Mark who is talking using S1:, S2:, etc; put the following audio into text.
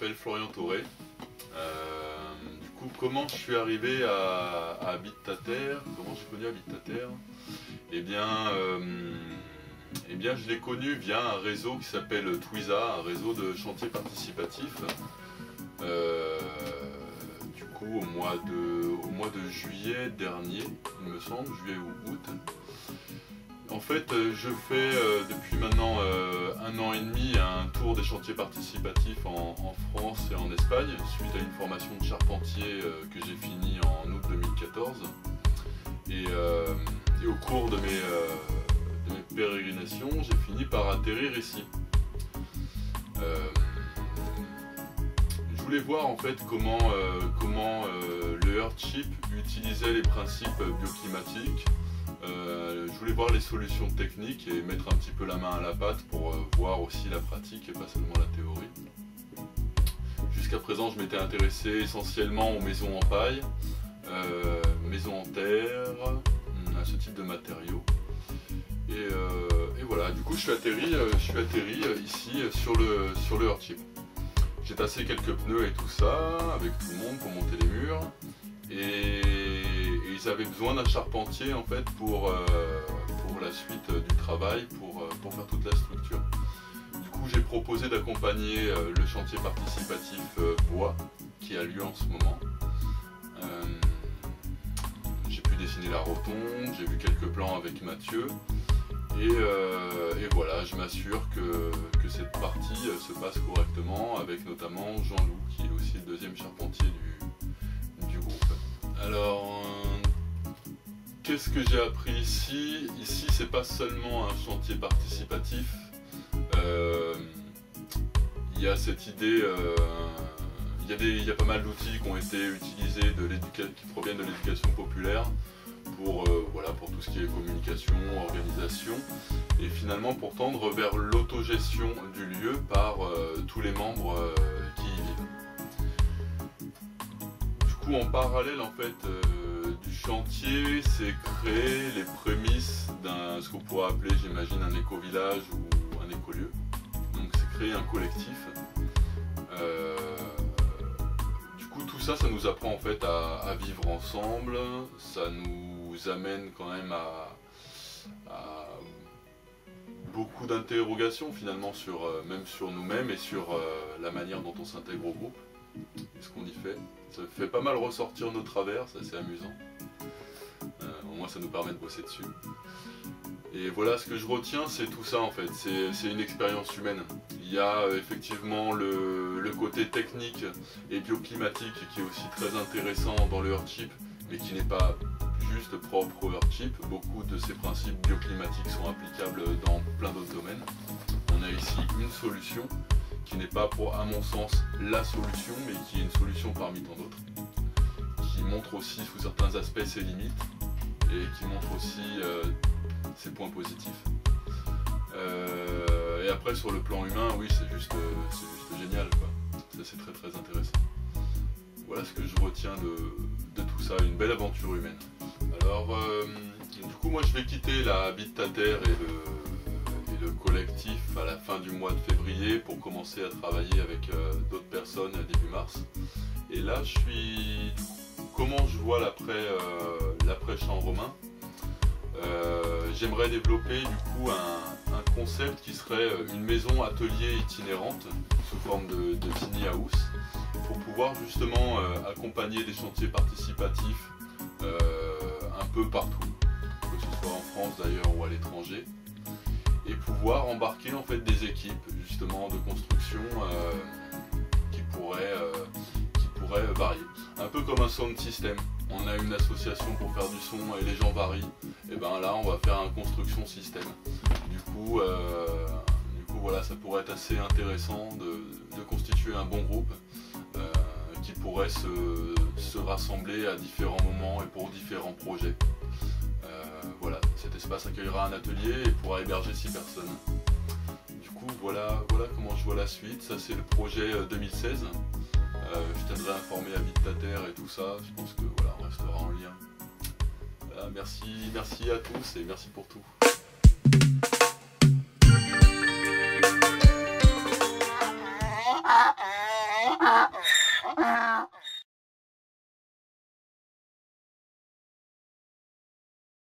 S1: m'appelle Florian Thoré. Du coup, comment je suis arrivé à Habite ta Terre? Comment j'ai connu Habite ta Terre? Eh bien, je l'ai connu via un réseau qui s'appelle Twiza, un réseau de chantiers participatifs. Du coup, au mois de juillet dernier, il me semble, juillet ou août. En fait, je fais depuis maintenant 1 an et demi un tour des chantiers participatifs en France et en Espagne, suite à une formation de charpentier que j'ai finie en août 2014. Et au cours de mes pérégrinations, j'ai fini par atterrir ici. Je voulais voir en fait comment le Earthship utilisait les principes bioclimatiques. Je voulais voir les solutions techniques et mettre un petit peu la main à la pâte pour voir aussi la pratique et pas seulement la théorie. Jusqu'à présent, je m'étais intéressé essentiellement aux maisons en paille, maisons en terre, à ce type de matériaux. Et voilà, du coup je suis atterri ici sur le Earthship. J'ai tassé quelques pneus et tout ça avec tout le monde pour monter les murs. Et ils avaient besoin d'un charpentier en fait pour la suite du travail, pour faire toute la structure. Du coup j'ai proposé d'accompagner le chantier participatif bois qui a lieu en ce moment. J'ai pu dessiner la rotonde, j'ai vu quelques plans avec Mathieu. Et voilà, je m'assure que cette partie se passe correctement avec notamment Jean-Loup qui est aussi le deuxième charpentier du groupe. Alors, qu'est-ce que j'ai appris ici? Ici, c'est pas seulement un chantier participatif. Il y a cette idée, il y a pas mal d'outils qui ont été utilisés qui proviennent de l'éducation populaire pour tout ce qui est communication, organisation, et finalement pour tendre vers l'autogestion du lieu par tous les membres qui y vivent. Du coup, en parallèle en fait du chantier, c'est créer les prémices ce qu'on pourrait appeler, j'imagine, un éco-village ou un écolieu. Donc c'est créer un collectif. Du coup, tout ça, ça nous apprend en fait à vivre ensemble. Ça nous amène quand même à beaucoup d'interrogations finalement même sur nous-mêmes et sur la manière dont on s'intègre au groupe et ce qu'on y fait. Ça fait pas mal ressortir nos travers, c'est assez amusant. Au moins ça nous permet de bosser dessus. Et voilà, ce que je retiens, c'est tout ça en fait, c'est une expérience humaine. Il y a effectivement le côté technique et bioclimatique qui est aussi très intéressant dans le Earthship, mais qui n'est pas juste propre au Earthship. Beaucoup de ces principes bioclimatiques sont applicables dans plein d'autres domaines. On a ici une solution qui n'est pas, à mon sens, la solution, mais qui est une solution parmi tant d'autres, qui montre aussi sous certains aspects ses limites et qui montre aussi ses points positifs. Et après sur le plan humain, oui, c'est juste génial, quoi. Ça, c'est très très intéressant. Voilà ce que je retiens de tout ça, une belle aventure humaine. Alors, du coup, moi je vais quitter la Habite ta Terre et le collectif à la fin du mois de février pour commencer à travailler avec d'autres personnes début mars. Et là, comment je vois l'après-champ romain. J'aimerais développer du coup un concept qui serait une maison atelier itinérante sous forme de tiny house pour pouvoir justement accompagner des chantiers participatifs un peu partout, que ce soit en France d'ailleurs ou à l'étranger, et pouvoir embarquer en fait des équipes justement de construction qui pourraient varier. Un peu comme un sound system. On a une association pour faire du son et les gens varient. Et bien là, on va faire un construction système. Du coup, voilà, ça pourrait être assez intéressant de constituer un bon groupe qui pourrait se rassembler à différents moments et pour différents projets. Voilà, cet espace accueillera un atelier et pourra héberger 6 personnes. Du coup, voilà comment je vois la suite. Ça, c'est le projet 2016. Je tiendrai informé Habite ta Terre et tout ça. Je pense que voilà, on restera en lien. Voilà, merci à tous et merci pour tout.